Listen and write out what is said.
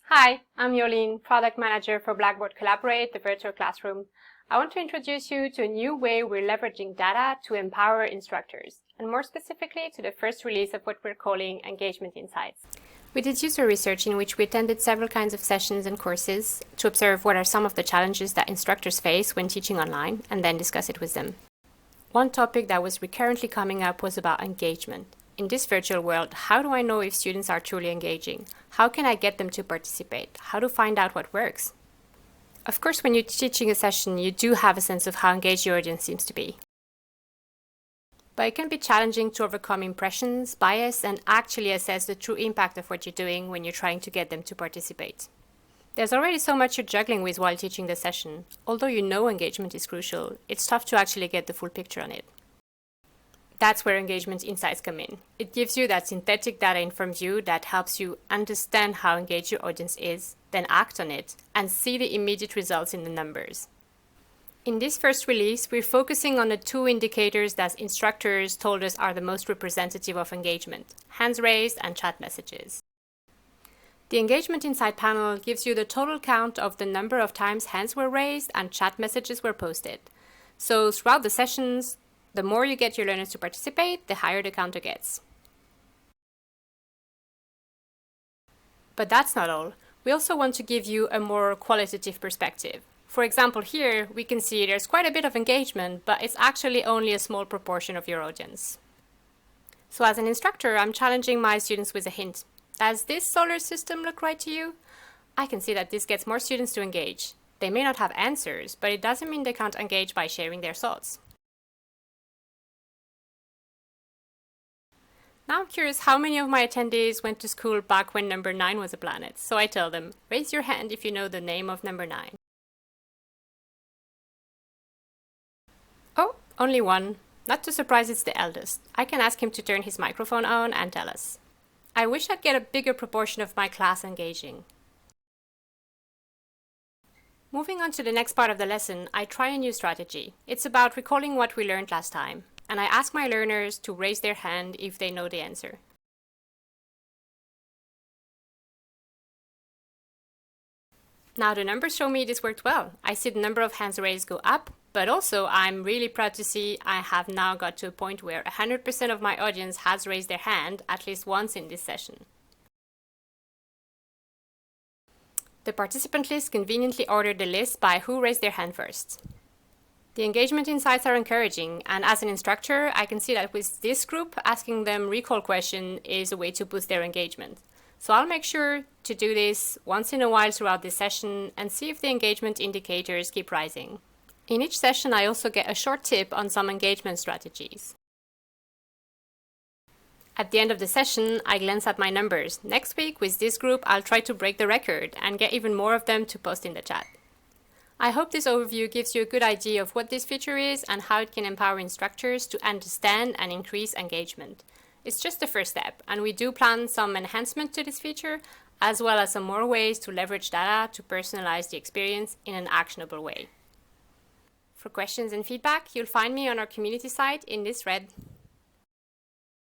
Hi, I'm Yolene, Product Manager for Blackboard Collaborate, the virtual classroom. I want to introduce you to a new way we're leveraging data to empower instructors, and more specifically to the first release of what we're calling Engagement Insights. We did user research in which we attended several kinds of sessions and courses to observe what are some of the challenges that instructors face when teaching online, and then discuss it with them. One topic that was recurrently coming up was about engagement. In this virtual world, how do I know if students are truly engaging? How can I get them to participate? How to find out what works? Of course, when you're teaching a session, you do have a sense of how engaged your audience seems to be. But it can be challenging to overcome impressions, bias, and actually assess the true impact of what you're doing when you're trying to get them to participate. There's already so much you're juggling with while teaching the session. Although you know engagement is crucial, it's tough to actually get the full picture on it. That's where Engagement Insights come in. It gives you that synthetic data-informed view that helps you understand how engaged your audience is, then act on it, and see the immediate results in the numbers. In this first release, we're focusing on the two indicators that instructors told us are the most representative of engagement: hands raised and chat messages. The Engagement Insight panel gives you the total count of the number of times hands were raised and chat messages were posted. So throughout the sessions, the more you get your learners to participate, the higher the counter gets. But that's not all. We also want to give you a more qualitative perspective. For example, here we can see there's quite a bit of engagement, but it's actually only a small proportion of your audience. So as an instructor, I'm challenging my students with a hint. Does this solar system look right to you? I can see that this gets more students to engage. They may not have answers, but it doesn't mean they can't engage by sharing their thoughts. Now I'm curious how many of my attendees went to school back when number 9 was a planet. So I tell them, raise your hand if you know the name of number 9. Oh, only one. Not too surprised it's the eldest. I can ask him to turn his microphone on and tell us. I wish I'd get a bigger proportion of my class engaging. Moving on to the next part of the lesson, I try a new strategy. It's about recalling what we learned last time, and I ask my learners to raise their hand if they know the answer. Now the numbers show me this worked well. I see the number of hands raised go up, but also I'm really proud to see I have now got to a point where 100% of my audience has raised their hand at least once in this session. The participant list conveniently ordered the list by who raised their hand first. The engagement insights are encouraging, and as an instructor, I can see that with this group, asking them recall question is a way to boost their engagement. So I'll make sure to do this once in a while throughout this session and see if the engagement indicators keep rising. In each session, I also get a short tip on some engagement strategies. At the end of the session, I glance at my numbers. Next week, with this group, I'll try to break the record and get even more of them to post in the chat. I hope this overview gives you a good idea of what this feature is and how it can empower instructors to understand and increase engagement. It's just the first step, and we do plan some enhancement to this feature, as well as some more ways to leverage data to personalize the experience in an actionable way. For questions and feedback, you'll find me on our community site in this thread.